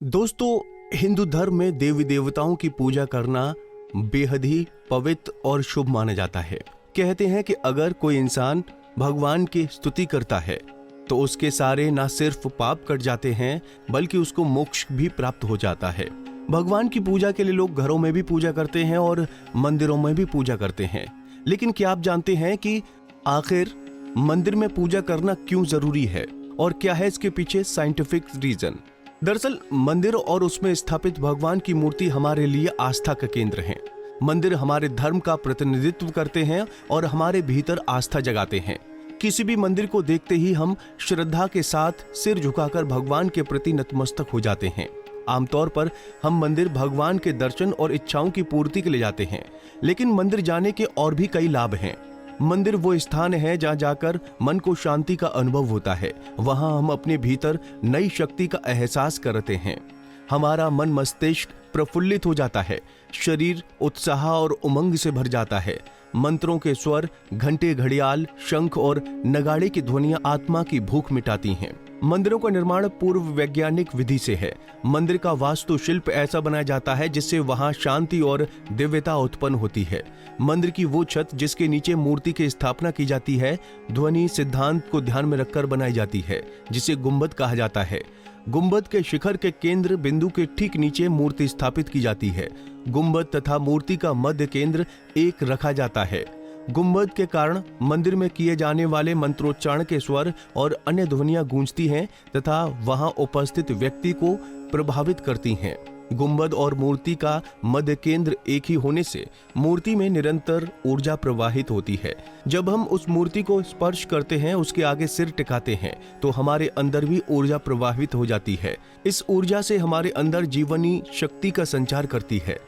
दोस्तों, हिंदू धर्म में देवी देवताओं की पूजा करना बेहद ही पवित्र और शुभ माना जाता है। कहते हैं कि अगर कोई इंसान भगवान की स्तुति करता है तो उसके सारे ना सिर्फ पाप कट जाते हैं बल्कि उसको मोक्ष भी प्राप्त हो जाता है। भगवान की पूजा के लिए लोग घरों में भी पूजा करते हैं और मंदिरों में भी पूजा करते हैं। लेकिन क्या आप जानते हैं कि आखिर मंदिर में पूजा करना क्यों जरूरी है और क्या है इसके पीछे साइंटिफिक रीजन? दरअसल मंदिर और उसमें स्थापित भगवान की मूर्ति हमारे लिए आस्था का केंद्र है। मंदिर हमारे धर्म का प्रतिनिधित्व करते हैं और हमारे भीतर आस्था जगाते हैं। किसी भी मंदिर को देखते ही हम श्रद्धा के साथ सिर झुकाकर भगवान के प्रति नतमस्तक हो जाते हैं। आमतौर पर हम मंदिर भगवान के दर्शन और इच्छाओं की पूर्ति के लिए जाते हैं, लेकिन मंदिर जाने के और भी कई लाभ हैं। मंदिर वो स्थान है जहाँ जाकर मन को शांति का अनुभव होता है। वहाँ हम अपने भीतर नई शक्ति का एहसास करते हैं। हमारा मन मस्तिष्क प्रफुल्लित हो जाता है, शरीर उत्साह और उमंग से भर जाता है। मंत्रों के स्वर, घंटे, घड़ियाल, शंख और नगाड़े की ध्वनियां आत्मा की भूख मिटाती हैं। मंदिरों का निर्माण पूर्व वैज्ञानिक विधि से है। मंदिर का वास्तुशिल्प ऐसा बनाया जाता है जिससे वहां शांति और दिव्यता उत्पन्न होती है। मंदिर की वो छत जिसके नीचे मूर्ति की स्थापना की जाती है, ध्वनि सिद्धांत को ध्यान में रखकर बनाई जाती है, जिसे गुंबद कहा जाता है। गुंबद के शिखर के केंद्र बिंदु के ठीक नीचे मूर्ति स्थापित की जाती है। गुंबद तथा मूर्ति का मध्य केंद्र एक रखा जाता है। गुंबद के कारण मंदिर में किए जाने वाले मंत्रोच्चारण के स्वर और अन्य ध्वनियां गूंजती हैं तथा वहां उपस्थित व्यक्ति को प्रभावित करती हैं। गुंबद और मूर्ति का मध्य केंद्र एक ही होने से मूर्ति में निरंतर ऊर्जा प्रवाहित होती है। जब हम उस मूर्ति को स्पर्श करते हैं, उसके आगे सिर टिकाते हैं, तो हमारे अंदर भी ऊर्जा प्रवाहित हो जाती है। इस ऊर्जा से हमारे अंदर जीवनी शक्ति का संचार करती है।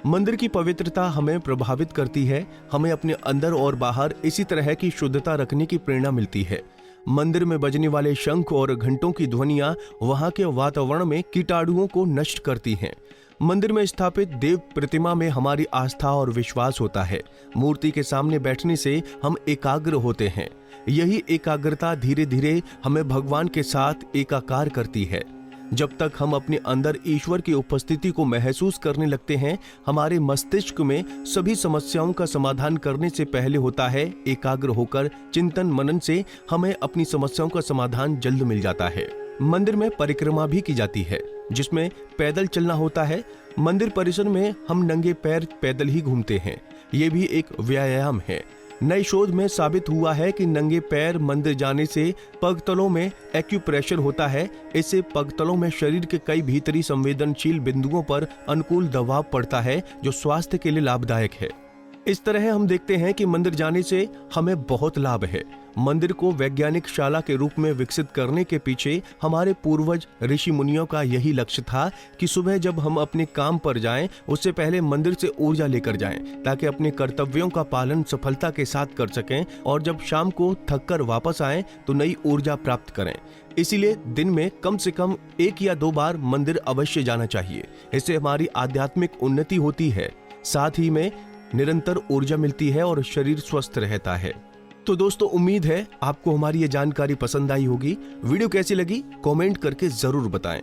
मंदिर की पवित्रता हमें प्रभावित करती है। हमें अपने अंदर और बाहर इसी तरह की शुद्धता रखने की प्रेरणा मिलती है। मंदिर में बजने वाले शंख और घंटों की ध्वनियां वहां के वातावरण में कीटाणुओं को नष्ट करती हैं। मंदिर में स्थापित देव प्रतिमा में हमारी आस्था और विश्वास होता है। मूर्ति के सामने बैठने से हम एकाग्र होते हैं। यही एकाग्रता धीरे धीरे हमें भगवान के साथ एकाकार करती है। जब तक हम अपने अंदर ईश्वर की उपस्थिति को महसूस करने लगते हैं, हमारे मस्तिष्क में सभी समस्याओं का समाधान करने से पहले होता है एकाग्र होकर चिंतन मनन से हमें अपनी समस्याओं का समाधान जल्द मिल जाता है। मंदिर में परिक्रमा भी की जाती है, जिसमें पैदल चलना होता है। मंदिर परिसर में हम नंगे पैर पैदल ही घूमते हैं। ये भी एक व्यायाम है। नई शोध में साबित हुआ है कि नंगे पैर मंदिर जाने से पगतलों में एक्यूप्रेशर होता है। इससे पगतलों में शरीर के कई भीतरी संवेदनशील बिंदुओं पर अनुकूल दबाव पड़ता है, जो स्वास्थ्य के लिए लाभदायक है। इस तरह हम देखते हैं कि मंदिर जाने से हमें बहुत लाभ है। मंदिर को वैज्ञानिक शाला के रूप में विकसित करने के पीछे हमारे पूर्वज ऋषि मुनियों का यही लक्ष्य था कि सुबह जब हम अपने काम पर जाएं, उससे पहले मंदिर से ऊर्जा लेकर जाएं, ताकि अपने कर्तव्यों का पालन सफलता के साथ कर सकें और जब शाम को थककर वापस आएं तो नई ऊर्जा प्राप्त करें। इसीलिए दिन में कम से कम 1 या 2 बार मंदिर अवश्य जाना चाहिए। इससे हमारी आध्यात्मिक उन्नति होती है, साथ ही में निरंतर ऊर्जा मिलती है और शरीर स्वस्थ रहता है। तो दोस्तों, उम्मीद है आपको हमारी ये जानकारी पसंद आई होगी। वीडियो कैसी लगी कमेंट करके जरूर बताएं।